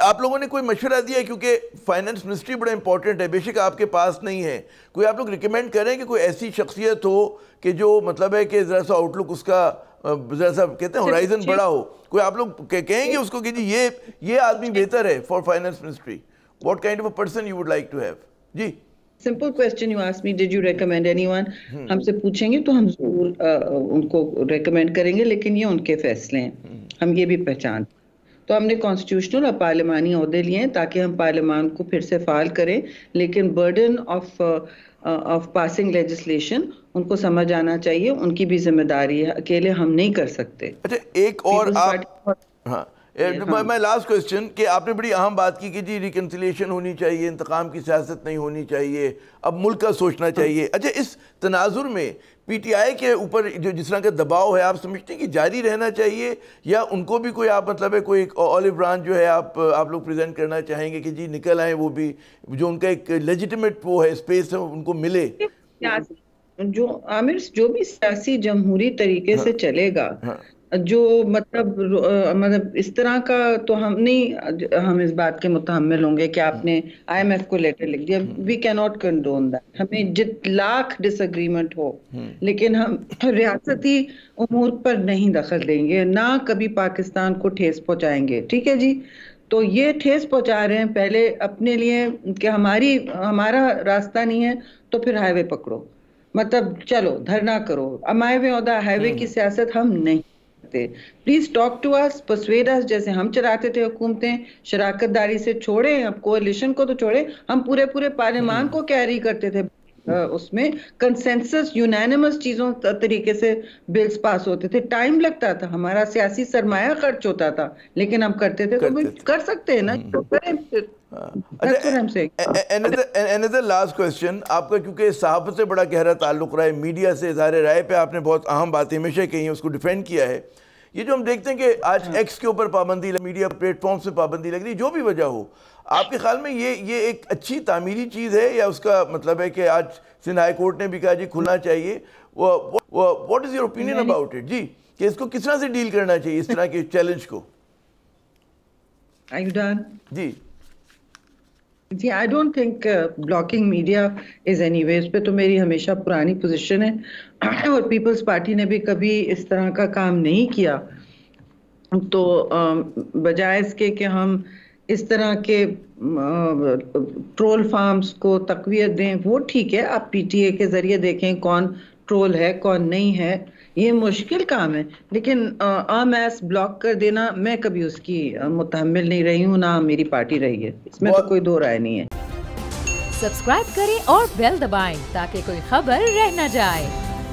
آپ لوگوں نے کوئی مشورہ دیا ہے؟ کیونککہ فائنانس منسٹری بڑا امپورٹنٹ ہے، بے شک آپ کے پاس نہیں ہے، کوئی آپ لوگ ریکمینڈ کریں کہ کوئی ایسی شخصیت ہو کہ جو مطلب ہے کہ ذرا سا آؤٹ لک اس کا ذرا سا کہتے ہیں ہورائزن بڑا ہو، کوئی آپ لوگ کہیں گے اس کو کہ جی یہ آدمی بہتر ہے for finance ministry? What kind of a person you would like to have? جی simple question you ask me, did you recommend anyone? ہم سے پوچھیں گے تو ہم ضرور ان کو ریکمینڈ کریں گے، لیکن یہ ان کے فیصلے ہیں، ہم یہ بھی پہچان. تو ہم نے کانسٹیٹیوشنل اور پارلیمانی عہدے لیے ہیں تاکہ ہم پارلیمان کو پھر سے فعال کریں، لیکن برڈن آف پاسنگ لیجسلیشن ان کو سمجھ آنا چاہیے، ان کی بھی ذمہ داری ہے، اکیلے ہم نہیں کر سکتے. اچھا ایک اور ہاں میں لاسٹ کوسچن کہ آپ نے بڑی اہم بات کی کہ جی ریکنسیلیشن ہونی چاہیے، انتقام کی سیاست نہیں ہونی چاہیے، اب ملک کا سوچنا چاہیے. اچھا اس تناظر میں پی ٹی آئی کے اوپر جو جس طرح کا دباؤ ہے، آپ سمجھتے ہیں کہ جاری رہنا چاہیے یا ان کو بھی کوئی آپ مطلب ہے کوئی اولیو برانچ جو ہے آپ لوگ پریزنٹ کرنا چاہیں گے کہ جی نکل آئیں، وہ بھی جو ان کا ایک لیجیٹیمیٹ وہ ہے اسپیس ہے ان کو ملے؟ جو بھی سیاسی جمہوری طریقے سے چلے گا، جو مطلب اس طرح کا تو ہم نہیں، ہم اس بات کے متحمل ہوں گے کہ آپ نے آئی ایم ایف کو لیٹر لکھ دیا. وی کی ناٹ کنڈون دیٹ. ہمیں لاکھ ڈس اگریمنٹ ہو لیکن ہم ریاستی امور پر نہیں دخل دیں گے، نہ کبھی پاکستان کو ٹھیس پہنچائیں گے. ٹھیک ہے جی، تو یہ ٹھیس پہنچا رہے ہیں پہلے اپنے لیے کہ ہمارا راستہ نہیں ہے تو پھر ہائی وے پکڑو، مطلب چلو دھرنا کرو. امائے ہوئے عہدہ ہائی وے کی سیاست ہم نہیں کرتے. Please talk to us, persuade us. جیسے ہم چلاتے تھے حکومتیں، شراکت داری سے چھوڑیں، اب کوalition کو تو چھوڑیں، ہم پورے پارلیمان کو کیری کرتے تھے. اس میں کنسنسس یونینمس چیزوں طریقے سے بلز پاس ہوتے تھے. ٹائم لگتا تھا، ہمارا سیاسی سرمایہ خرچ ہوتا تھا، لیکن ہم کرتے تھے. تو کر سکتے ہیں نا، تو کریں پھر. another last question، آپ کا کیونکہ صحافت سے بڑا گہرا تعلق رہا ہے، میڈیا سے اظہار رائے پہ آپ نے بہت اہم باتیں ہمیشہ کہی ہیں، اس کو ڈیفینڈ کیا ہے. یہ جو ہم دیکھتے ہیں کہ آج ایکس کے اوپر پابندی، میڈیا پلیٹ فارم سے پابندی لگ رہی، جو بھی وجہ ہو، آپ کے خیال میں یہ ایک اچھی تعمیری چیز ہے یا اس کا مطلب ہے کہ آج سندھ ہائی کورٹ نے بھی کہا جی کھلنا چاہیے؟ What is your opinion about it جی، کہ اس کو کس طرح سے ڈیل کرنا چاہیے اس طرح کے چیلنج کو؟ جی جی I don't think blocking media is anyway. اس پہ تو میری ہمیشہ پرانی پوزیشن ہے، اور پیپلز پارٹی نے بھی کبھی اس طرح کا کام نہیں کیا. تو بجائے اس کے کہ ہم اس طرح کے ٹرول فارمز کو تقویت دیں، وہ ٹھیک ہے، آپ پی ٹی اے کے ذریعے دیکھیں کون ٹرول ہے کون نہیں ہے. یہ مشکل کام ہے، لیکن ایس بلاک کر دینا میں کبھی اس کی متحمل نہیں رہی ہوں، نہ میری پارٹی رہی ہے. اس میں تو کوئی دو رائے نہیں ہے. سبسکرائب کریں اور بیل دبائیں تاکہ کوئی خبر رہ نہ جائے.